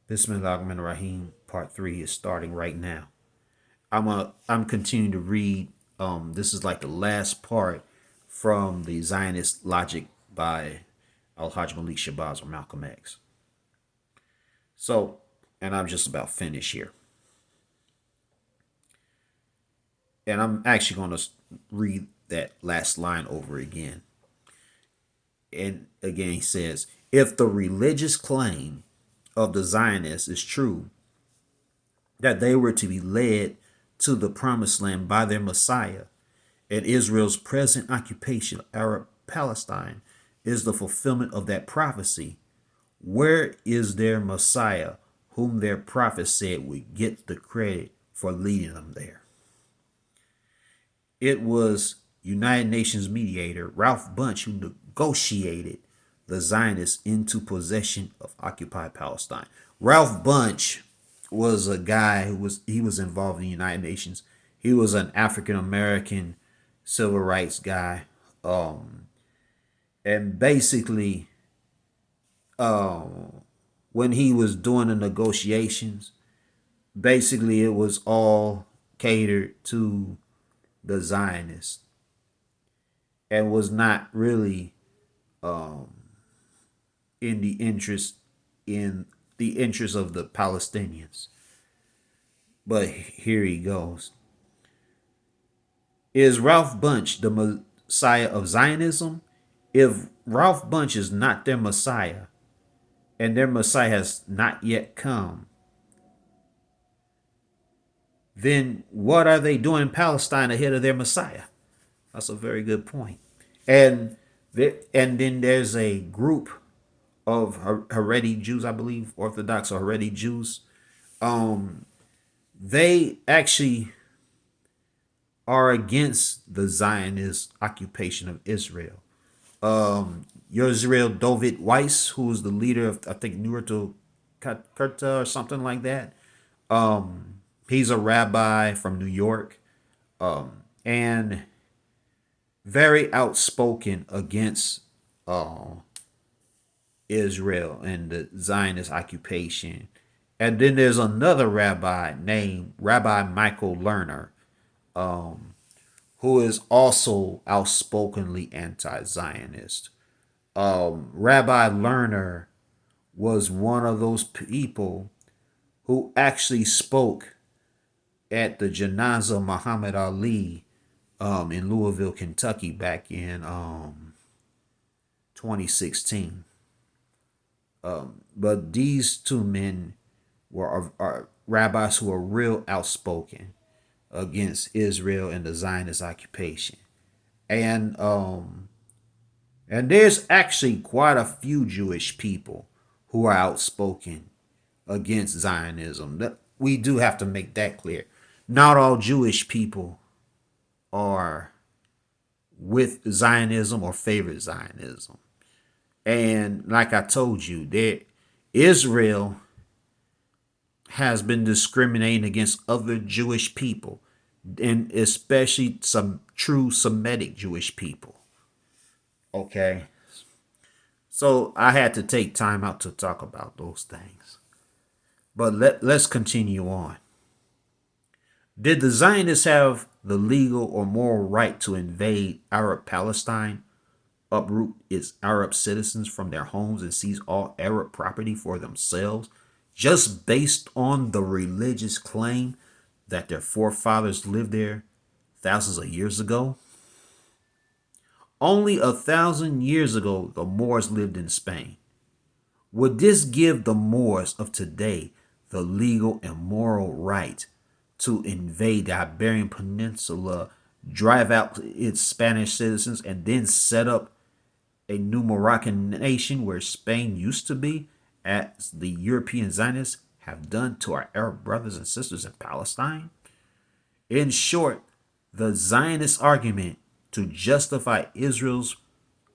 Bismillahirrahmanirrahim. Part 3 is starting right now. I'm continuing to read. This is like the last part from the Zionist Logic by Al Hajj Malik Shabazz or Malcolm X. So, and I'm just about finished here. And I'm actually going to read that last line over again. And again, he says, if the religious claim of the Zionists is true, that they were to be led to the promised land by their Messiah, and Israel's present occupation of Arab Palestine is the fulfillment of that prophecy, where is their Messiah, whom their prophet said would get the credit for leading them there? It was United Nations mediator Ralph Bunche who negotiated the Zionists into possession of occupied Palestine. Ralph Bunche was a guy who was involved in the United Nations. He was an African American civil rights guy, and basically, when he was doing the negotiations, basically it was all catered to the Zionists and was not really in the interest of the Palestinians. But here he goes. Is Ralph Bunche the Messiah of Zionism? If Ralph Bunche is not their Messiah, and their Messiah has not yet come, then what are they doing in Palestine ahead of their Messiah? That's a very good point. And then there's a group of Haredi Jews, I believe, Orthodox or Haredi Jews. They actually are against the Zionist occupation of Israel. Yisrael David Weiss, who is the leader of, I think, Nurto Kurta or something like that. He's a rabbi from New York, and very outspoken against Israel and the Zionist occupation. And then there's another rabbi named Rabbi Michael Lerner, who is also outspokenly anti-Zionist. Rabbi Lerner was one of those people who actually spoke at the Janazah of Muhammad Ali in Louisville, Kentucky back in 2016. But these two men are rabbis who are real outspoken against Israel and the Zionist occupation. And there's actually quite a few Jewish people who are outspoken against Zionism. We do have to make that clear. Not all Jewish people are with Zionism or favor Zionism. And like I told you, Israel has been discriminating against other Jewish people, and especially some true Semitic Jewish people. Okay. So I had to take time out to talk about those things. But let's continue on. Did the Zionists have the legal or moral right to invade Arab Palestine, uproot its Arab citizens from their homes, and seize all Arab property for themselves, just based on the religious claim that their forefathers lived there thousands of years ago? Only 1,000 years ago, the Moors lived in Spain. Would this give the Moors of today the legal and moral right to invade the Iberian Peninsula, drive out its Spanish citizens, and then set up a new Moroccan nation where Spain used to be, as the European Zionists have done to our Arab brothers and sisters in Palestine? In short, the Zionist argument to justify Israel's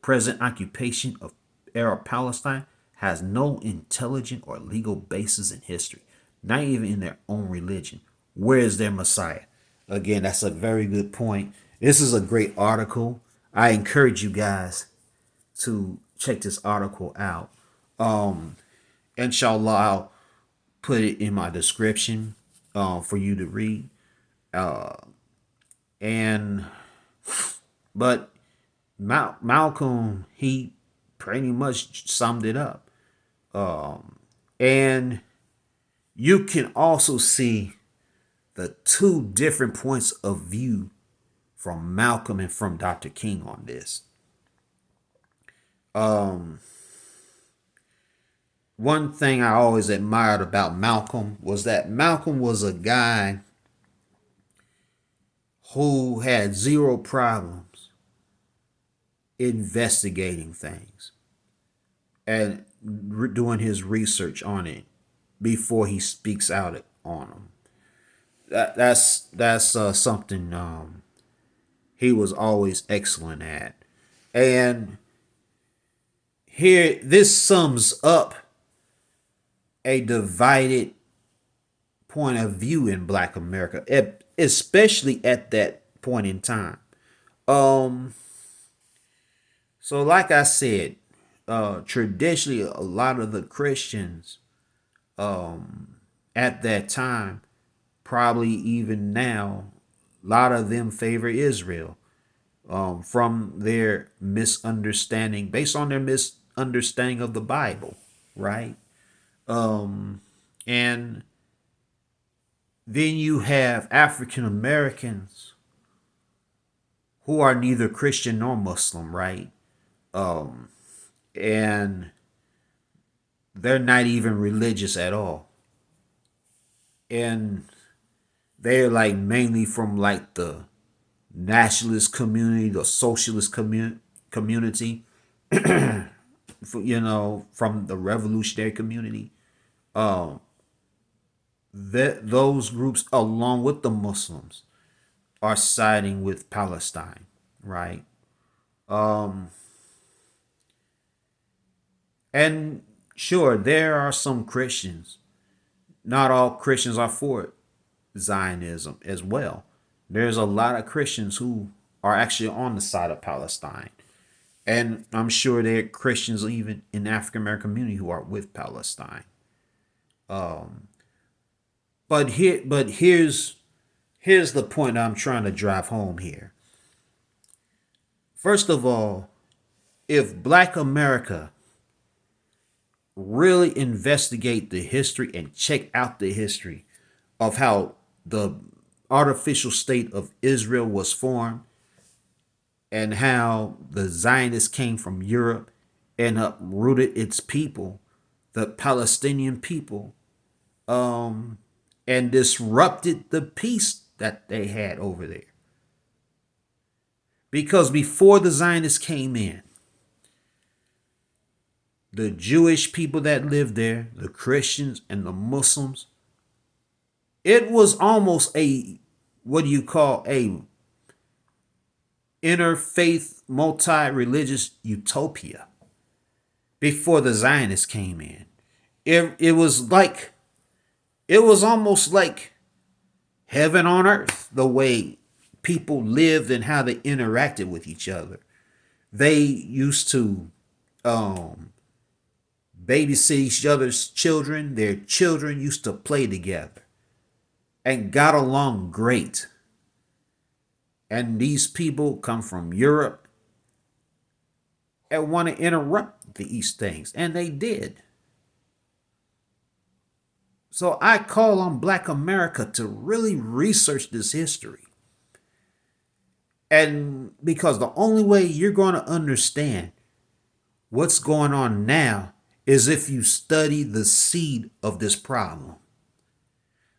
present occupation of Arab Palestine has no intelligent or legal basis in history, not even in their own religion. Where is their Messiah? Again, that's a very good point. This is a great article. I encourage you guys to check this article out. Inshallah, I'll put it in my description for you to read. And but Malcolm, he pretty much summed it up. And you can also see the two different points of view from Malcolm and from Dr. King on this. One thing I always admired about Malcolm was that Malcolm was a guy who had zero problems investigating things and doing his research on it before he speaks out on them. That's something he was always excellent at. And here, this sums up a divided point of view in Black America, especially at that point in time. Um, so, like I said, traditionally, a lot of the Christians at that time, probably even now, a lot of them favor Israel from their misunderstanding, based on their misunderstanding of the Bible, right? And then you have African Americans who are neither Christian nor Muslim, right? And they're not even religious at all. And they're like mainly from like the nationalist community, the socialist community, from the revolutionary community. That those groups, along with the Muslims, are siding with Palestine, right? And sure, there are some Christians. Not all Christians are for Zionism as well. There's a lot of Christians who are actually on the side of Palestine. And I'm sure there are Christians even in the African American community who are with Palestine. But here's the point I'm trying to drive home here. First of all, if Black America really investigate the history and check out the history of how the artificial state of Israel was formed and how the Zionists came from Europe and uprooted its people, the Palestinian people, and disrupted the peace that they had over there. Because before the Zionists came in, the Jewish people that lived there, the Christians and the Muslims, it was almost a, what do you call, a interfaith, multi-religious utopia before the Zionists came in. It was almost like heaven on earth, the way people lived and how they interacted with each other. They used to babysit each other's children. Their children used to play together and got along great. And these people come from Europe and want to interrupt these things. And they did. So I call on Black America to really research this history. And because the only way you're going to understand what's going on now is if you study the seed of this problem,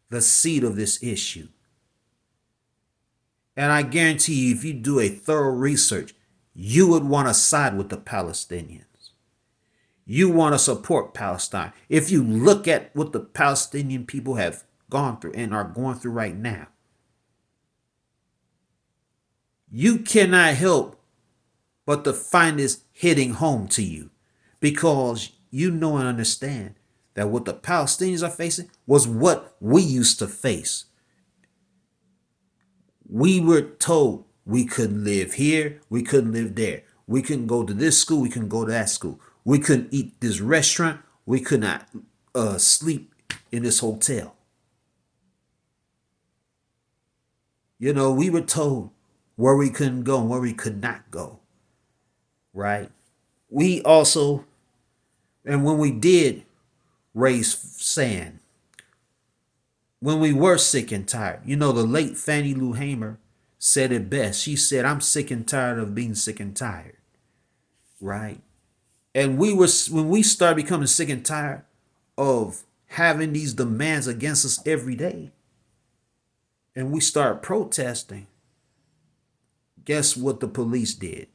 the seed of this issue. And I guarantee you, if you do a thorough research, you would want to side with the Palestinians. You want to support Palestine. If you look at what the Palestinian people have gone through and are going through right now, you cannot help but to find this hitting home to you, because you know and understand that what the Palestinians are facing was what we used to face. We were told we couldn't live here, we couldn't live there. We couldn't go to this school, we couldn't go to that school. We couldn't eat this restaurant, we could not sleep in this hotel. You know, we were told where we couldn't go and where we could not go, right? We also, and when we did raise sand, when we were sick and tired, you know, the late Fannie Lou Hamer said it best. She said, I'm sick and tired of being sick and tired, right? And when we started becoming sick and tired of having these demands against us every day, and we started protesting, guess what the police did?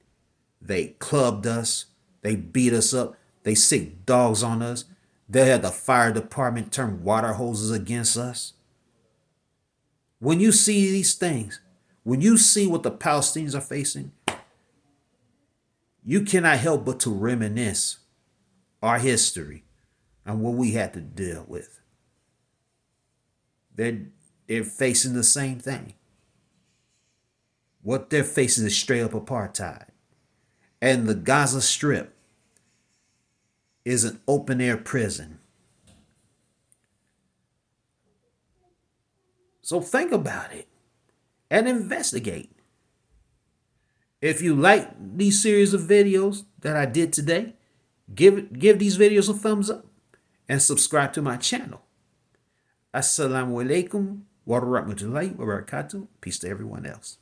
They clubbed us, they beat us up, they sick dogs on us. They had the fire department turn water hoses against us. When you see these things, when you see what the Palestinians are facing, you cannot help but to reminisce our history and what we had to deal with. They're facing the same thing. What they're facing is straight up apartheid. And the Gaza Strip is an open air prison. So think about it and investigate. If you like these series of videos that I did today, give these videos a thumbs up and subscribe to my channel. Assalamu alaikum wa rahmatullahi wa barakatuh. Peace to everyone else.